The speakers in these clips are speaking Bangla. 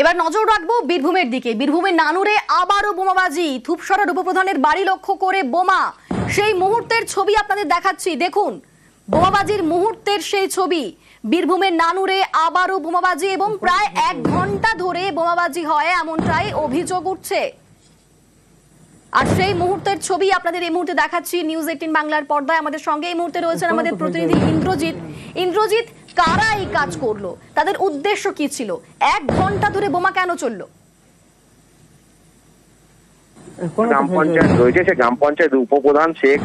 এবার নজর রাখবো বীরভূমের দিকে। বীরভূমের নানুরে আবারও বোমাবাজি, ধূপসরার উপপ্রধানের বাড়ি লক্ষ্য করে বোমা। সেই মুহূর্তের ছবি আপনাদের দেখাচ্ছি, দেখুন বোমাবাজির মুহূর্তের সেই ছবি। বীরভূমের নানুরে আবারও বোমাবাজি এবং প্রায় 1 ঘন্টা ধরে বোমাবাজি হয় এমনটাই অভিযোগ উঠছে। আর সেই মুহূর্তের ছবি আপনাদের এই মুহূর্তে দেখাচ্ছি নিউজ 18 বাংলার পর্দায়। আমাদের সঙ্গে এই মুহূর্তে রয়েছেন আমাদের প্রতিনিধি ইন্দ্রজিৎ। কারা এই কাজ করলো, তাদের উদ্দেশ্য কি ছিল, 1 ঘন্টা ধরে বোমা কেন চললো? গ্রাম পঞ্চায়েত রয়েছে, সে গ্রাম পঞ্চায়েত উপপ্রধান শেখ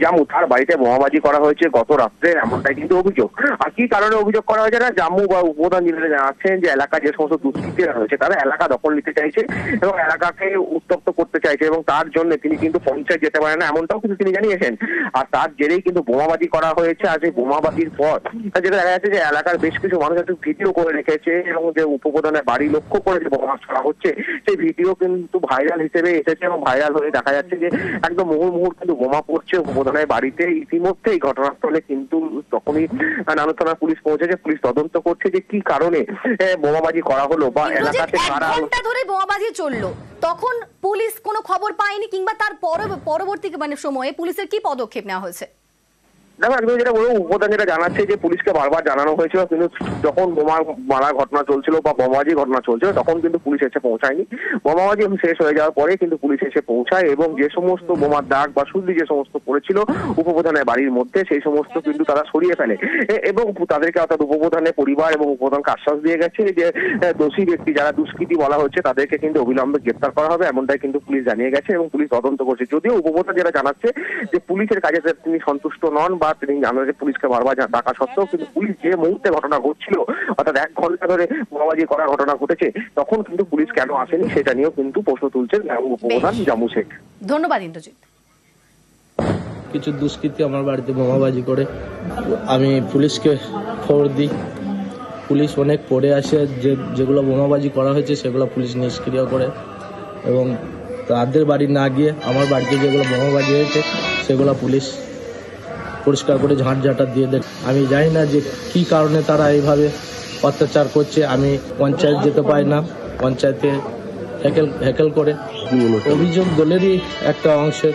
জামু, তার বাড়িতে বোমাবাজি করা হয়েছে গত রাত্রে, এমনটাই কিন্তু অভিযোগ। আর কি কারণে অভিযোগ করা হয়েছে না, জামু বা উপপ্রধান যিনি জানাচ্ছেন যে এলাকার যে সমস্ত দুষ্কৃতীরা রয়েছে তারা এলাকা দখল নিতে চাইছে এবং এলাকাকে উত্তপ্ত করতে চাইছে এবং তার জন্য তিনি কিন্তু পঞ্চায়েত যেতে পারেন না, এমনটাও কিন্তু তিনি জানিয়েছেন। আর তার জেরেই কিন্তু বোমাবাজি করা হয়েছে। আর সেই বোমাবাজির পর যেটা দেখা যাচ্ছে যে এলাকার বেশ কিছু মানুষ একটু ভিডিও করে রেখেছে এবং যে উপপ্রধানের বাড়ি লক্ষ্য করে যে বোমা ছড়া হচ্ছে সেই ভিডিও কিন্তু ভাইরাল হিসেবে এসেছে এবং ভাইরাল হয়ে দেখা যাচ্ছে যে একদম মুহুর্মুহু কিন্তু বোমা পড়ছে উপপ্রধানের বাড়িতে। ইতিমধ্যে এই ঘটনাস্থলে কিন্তু তখনই নানু থানা পুলিশ পৌঁছেছে, পুলিশ তদন্ত করছে যে কি কারণে বোমাবাজি করা হলো বা এলাকাতে কারা। 1 ঘন্টা ধরে বোমাবাজি চললো, তখন পুলিশ কোনো খবর পায়নি কিংবা তার পরবর্তী সময়ে পুলিশের কি পদক্ষেপ নেওয়া হয়েছে? দেখো একদম যেটা বলবো, উপপ্রধান যেটা জানাচ্ছে যে পুলিশকে বারবার জানানো হয়েছিল, কিন্তু যখন বোমা মারা ঘটনা চলছিল বা বোমাবাজি ঘটনা চলছিল তখন কিন্তু পুলিশ এসে পৌঁছায়নি। বোমাবাজি শেষ হয়ে যাওয়ার পরে কিন্তু পুলিশ এসে পৌঁছায় এবং যে সমস্ত বোমার দাগ বা শুল্লি যে সমস্ত পড়েছিল উপপ্রধানের বাড়ির মধ্যে সেই সমস্ত কিন্তু তারা সরিয়ে ফেলে এবং তাদেরকে অর্থাৎ উপপ্রধানের পরিবার এবং উপপ্রধানকে আশ্বাস দিয়ে গেছে যে দোষী ব্যক্তি যারা দুষ্কৃতী বলা হচ্ছে তাদেরকে কিন্তু অবিলম্বে গ্রেপ্তার করা হবে, এমনটাই কিন্তু পুলিশ জানিয়ে গেছে এবং পুলিশ তদন্ত করছে। যদিও উপপ্রধান যেটা জানাচ্ছে যে পুলিশের কাজে তিনি সন্তুষ্ট নন বা তিনি জানেন যে পুলিশকে বারবার ডাকা সত্ত্বেও কিন্তু পুলিশ যে মুহূর্তে ঘটনা ঘটছিল অর্থাৎ 1 ঘন্টা ধরে বোমাবাজি করার ঘটনা ঘটেছে তখন কিন্তু পুলিশ কেন আসেনি সেটা নিয়েও কিন্তু প্রশ্ন তুলছেন উপপ্রধান জামু শেখ। ধন্যবাদ ইন্দ্রজিৎ। কিছু দুষ্কৃতী আমার বাড়িতে বোমাবাজি করে, আমি পুলিশকে খবর দিই, পুলিশ অনেক পরে আসে, যেগুলো বোমাবাজি করা হয়েছে সেগুলো পুলিশ নিষ্ক্রিয় করে এবং তাদের বাড়ি না গিয়ে আমার বাড়িতে যেগুলো বোমাবাজি হয়েছে সেগুলো পুলিশ পরিষ্কার করে ঝাঁটঝাঁটা দিয়ে দেয়। আমি জানি না যে কী কারণে তারা এইভাবে অত্যাচার করছে। আমি পঞ্চায়েত যেতে পারি না, পঞ্চায়েতে হ্যাকেল করে। অভিযোগ দলেরই একটা অংশের